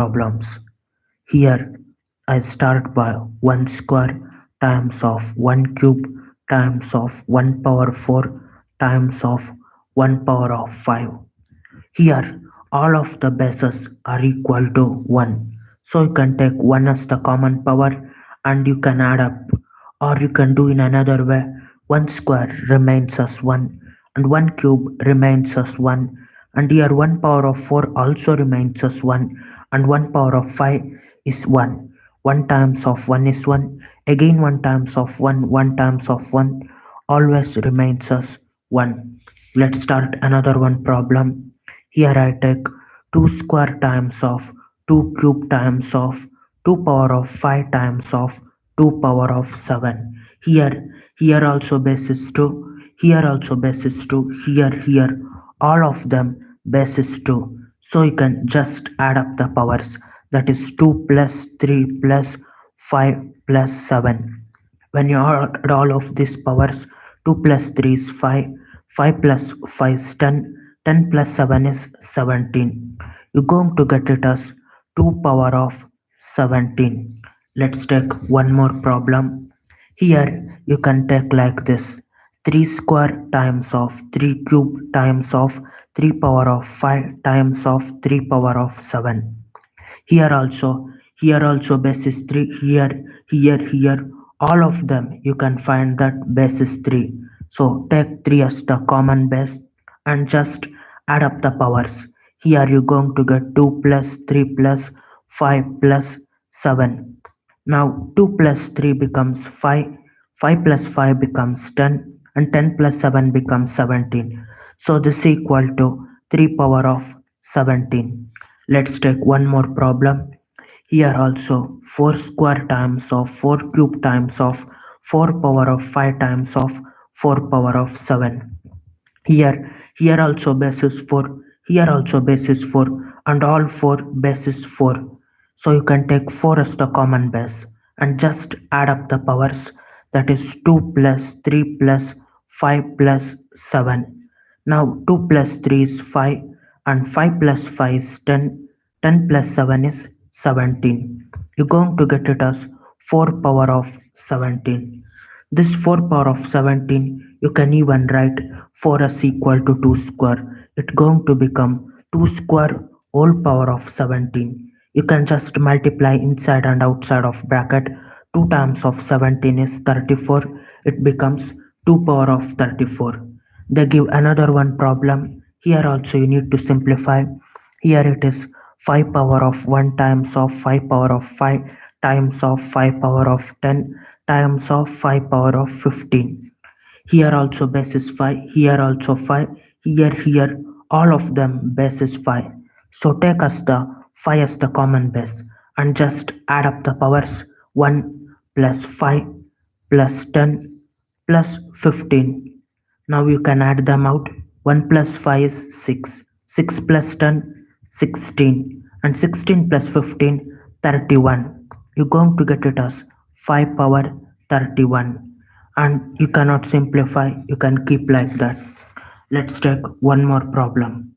problems. Here I start by 1 square times of 1 cube times of 1 power 4 times of 1 power of 5. Here all of the bases are equal to 1. So you can take 1 as the common power and you can add up, or you can do in another way. 1 square remains as 1 and 1 cube remains as 1, and here 1 power of 4 also remains as 1 and 1 power of 5 is 1. 1 times of 1 is 1, again 1 times of 1, 1 times of 1 always remains as 1. Let's start another one problem. Here I take 2 square times of 2 cube times of 2 power of 5 times of 2 power of 7. Here also base is 2, here also base is 2, here all of them base is 2. So you can just add up the powers, that is 2 plus 3 plus 5 plus 7. When you add all of these powers, 2 plus 3 is 5, 5 plus 5 is 10, 10 plus 7 is 17. You're going to get it as 2 power of 17. Let's take one more problem. Here you can take like this: 3 square times of 3 cube times of 3 power of 5 times of 3 power of 7. Here also base is 3, here all of them you can find that base is 3. So take 3 as the common base and just add up the powers. Here you're going to get 2 plus 3 plus 5 plus 7. Now 2 plus 3 becomes 5, 5 plus 5 becomes 10, and 10 plus 7 becomes 17. So this is equal to 3 power of 17. Let's take one more problem. Here also 4 square times of 4 cube times of 4 power of 5 times of 4 power of 7. Here also base is 4, here also base is 4, and all 4 base is 4. So you can take 4 as the common base and just add up the powers, that is 2 plus 3 plus 5 plus 7. Now 2 plus 3 is 5 and 5 plus 5 is 10, 10 plus 7 is 17. You're going to get it as 4 power of 17. This 4 power of 17 you can even write 4 as equal to 2 square. It's going to become 2 square whole power of 17. You can just multiply inside and outside of bracket. 2 times of 17 is 34. It becomes 2 power of 34. They give another one problem. Here also you need to simplify. Here it is 5 power of 1 times of 5 power of 5 times of 5 power of 10 times of 5 power of 15. Here also base is 5, here also 5, here all of them base is 5. So take as the 5 as the common base and just add up the powers. 1 plus 5 plus 10 plus 15. Now you can add them out. 1 plus 5 is 6, 6 plus 10 16, and 16 plus 15 31. You're going to get it as 5 power 31, and you cannot simplify, you can keep like that. Let's take one more problem.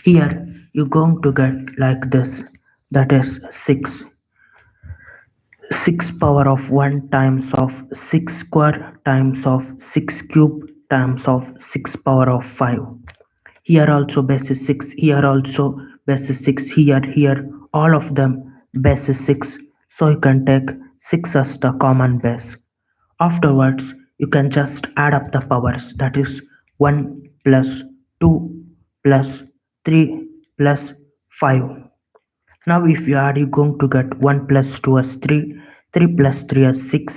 Here you're going to get like this, that is 6, 6 power of 1 times of 6 square times of 6 cube times of 6 power of 5. Here also base is 6, here also base is 6, here all of them base is 6. So you can take 6 as the common base. Afterwards you can just add up the powers, that is 1 plus 2 plus 3 plus 5. Now if you add, you're going to get 1 plus 2 as 3, 3 plus 3 as 6,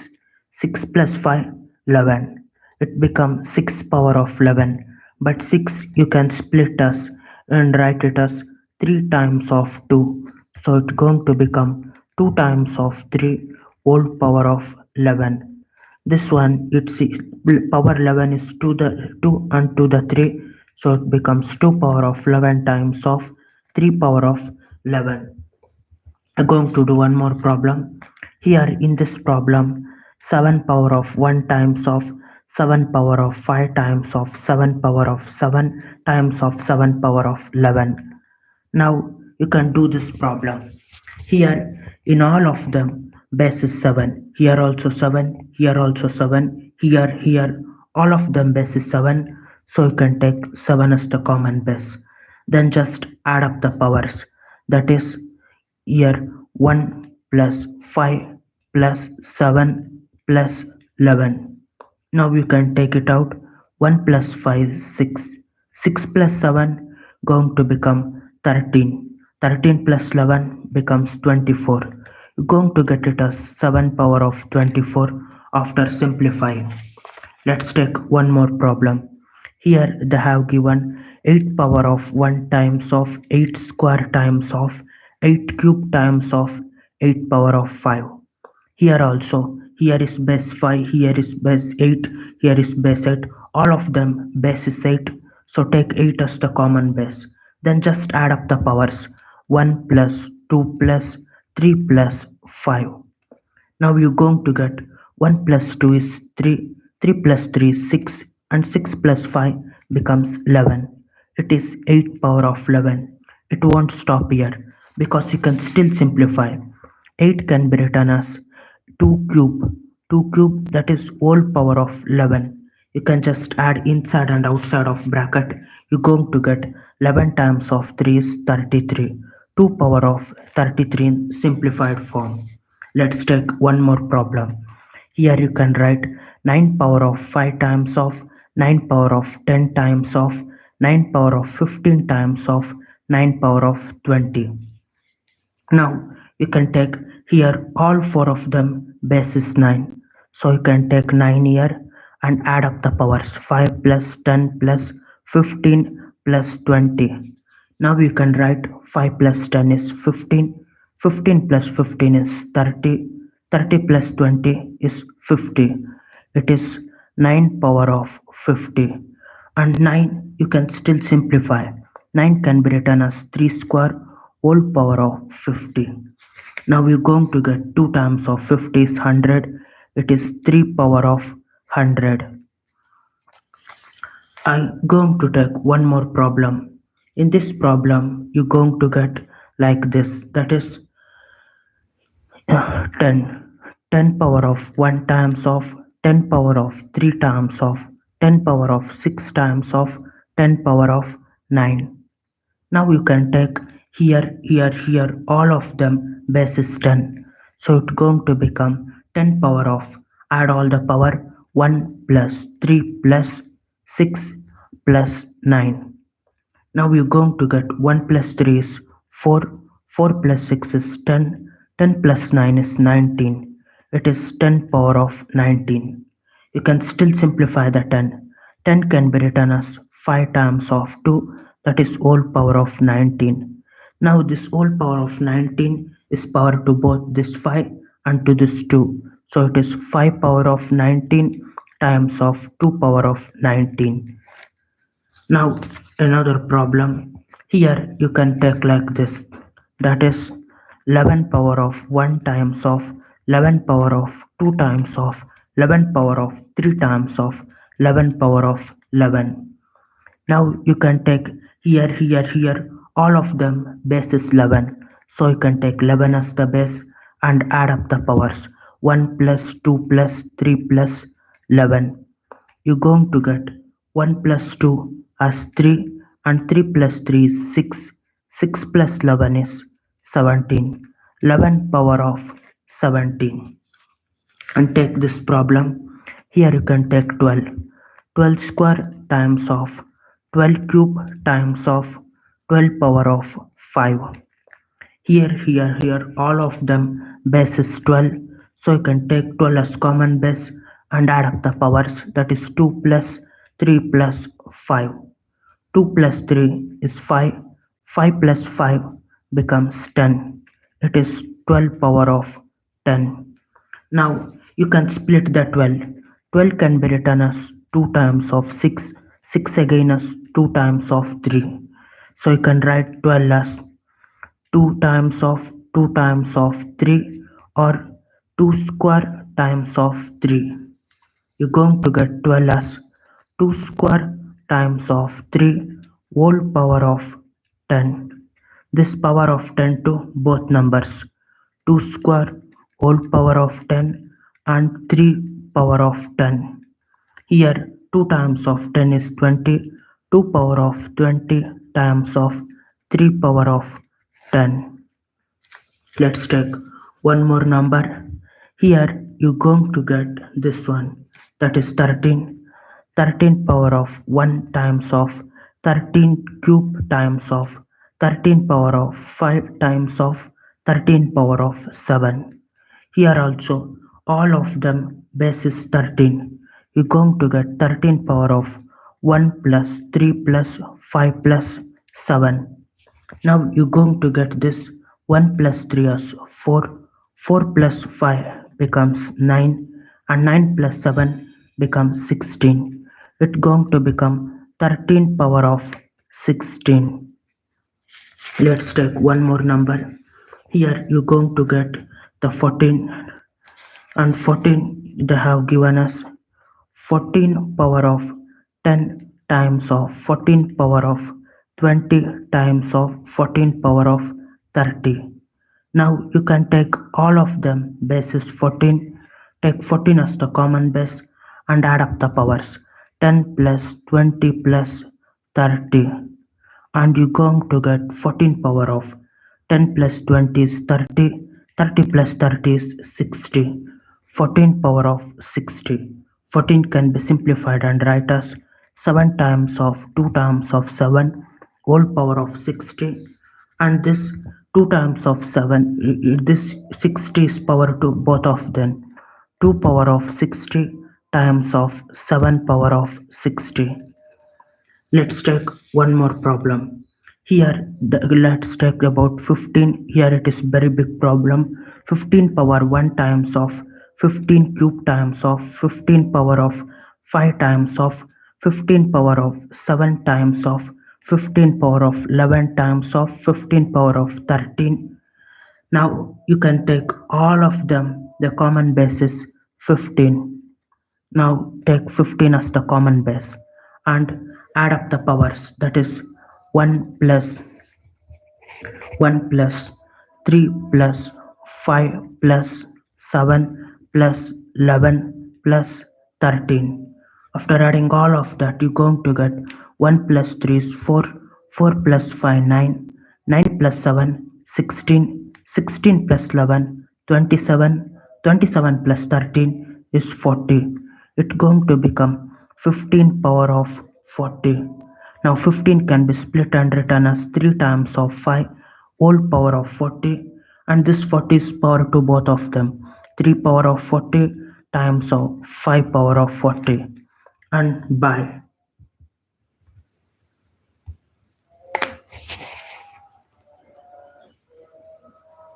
6 plus 5 11. It becomes 6 power of 11, but 6 you can split as and write it as 3 times of 2. So it's going to become 2 times of 3 whole power of 11. This one, it's power 11 is to the 2 and to the 3, so it becomes 2 power of 11 times of 3 power of 11. I'm going to do one more problem. Here in this problem, 7 power of 1 times of 7 power of 5 times of 7 power of 7 times of 7 power of 11. Now you can do this problem. Here, in all of them, base is 7. Here also 7, here also 7, here, all of them base is 7. So you can take 7 as the common base. Then just add up the powers. That is here 1 plus 5 plus 7 plus 11. Now you can take it out. 1 plus 5 is 6. 6 plus 7 going to become 13. 13 plus 11 becomes 24. You're going to get it as 7 power of 24 after simplifying. Let's take one more problem. Here they have given 8 power of 1 times of 8 square times of 8 cube times of 8 power of 5. Here also, here is base 5, here is base 8, here is base 8, all of them base is 8, so take 8 as the common base. Then just add up the powers, 1 plus 2 plus 3 plus 5. Now you're going to get 1 plus 2 is 3, 3 plus 3 is 6, and 6 plus 5 becomes 11. It is 8 power of 11. It won't stop here because you can still simplify. 8 can be written as 2 cube. 2 cube, that is whole power of 11. You can just add inside and outside of bracket. You're going to get 11 times of 3 is 33. 2 power of 33 in simplified form. Let's take one more problem. Here you can write 9 power of 5 times of 9 power of 10 times of 9 power of 15 times of 9 power of 20. Now you can take here all four of them base is 9. So you can take 9 here and add up the powers 5 plus 10 plus 15 plus 20. Now you can write 5 plus 10 is 15, 15 plus 15 is 30, 30 plus 20 is 50. It is 9 power of 50. And 9 you can still simplify. 9 can be written as 3 square whole power of 50. Now we're going to get 2 times of 50 is 100. It is 3 power of 100. I'm going to take one more problem. In this problem, you're going to get like this. That is 10. 10 power of 1 times of 10 power of 3 times of 10 power of 6 times of 10 power of 9. Now you can take here, all of them base is 10. So it's going to become 10 power of, add all the power, 1 plus 3 plus 6 plus 9. Now you're going to get 1 plus 3 is 4, 4 plus 6 is 10, 10 plus 9 is 19. It is 10 power of 19. You can still simplify the 10. 10 can be written as 5 times of 2, that is whole power of 19. Now this whole power of 19 is power to both this 5 and to this 2. So it is 5 power of 19 times of 2 power of 19. Now another problem. Here you can take like this. That is 11 power of 1 times of 11 power of 2 times of 11 power of 3 times of 11 power of 11. Now you can take here, all of them base is 11. So you can take 11 as the base and add up the powers 1 plus 2 plus 3 plus 11. You're going to get 1 plus 2 as 3 and 3 plus 3 is 6. 6 plus 11 is 17. 11 power of 17. And take this problem. Here you can take 12. 12 square times of 12 cube times of 12 power of 5. Here, all of them base is 12. So you can take 12 as common base and add up the powers. That is 2 plus 3 plus 5. 2 plus 3 is 5. 5 plus 5 becomes 10. It is 12 power of 10. Now you can split the 12. 12 can be written as 2 times of 6. 6 again as 2 times of 3. So you can write 12 as 2 times of 2 times of 3 or 2 square times of 3. You're going to get 12 as 2 square times of 3 whole power of 10. this power of 10 to both numbers. 2 square whole power of 10 and 3 power of 10. Here 2 times of 10 is 20, 2 power of 20 times of 3 power of 10. Let's take one more number. Here you're going to get this one, that is 13. 13 power of 1 times of 13 cube times of 13 power of 5 times of 13 power of 7. Here also all of them base is 13. You're going to get 13 power of 1 plus 3 plus 5 plus 7. Now you're going to get this 1 plus 3 as 4, 4 plus 5 becomes 9, and 9 plus 7 becomes 16. It's going to become 13 power of 16. Let's take one more number. Here you're going to get the 14, and 14 they have given us 14 power of 10 times of 14 power of 20 times of 14 power of 30. Now you can take all of them bases 14, take 14 as the common base and add up the powers 10 plus 20 plus 30, and you're going to get 14 power of 10 plus 20 is 30, 30 plus 30 is 60, 14 power of 60. 14 can be simplified and write as 7 times of 2 times of 7 whole power of 60, and this 2 times of 7, this 60 is power to both of them, 2 power of 60 times of 7 power of 60. Let's take one more problem. Here, let's take about 15. Here it is very big problem. 15 power 1 times of 15 cube times of 15 power of 5 times of 15 power of 7 times of 15 power of 11 times of 15 power of 13. Now you can take all of them. The common base is 15. Now take 15 as the common base and add up the powers, that is 1 plus 1 plus 3 plus 5 plus 7 plus 11 plus 13. After adding all of that, you're going to get 1 plus 3 is 4, 4 plus 5 9, 9 plus 7 16, 16 plus 11 27, 27 plus 13 is 40. It's going to become 15 power of 40. Now 15 can be split and written as 3 times of 5 whole power of 40, and this 40 is power to both of them, 3 power of 40 times of 5 power of 40. And bye.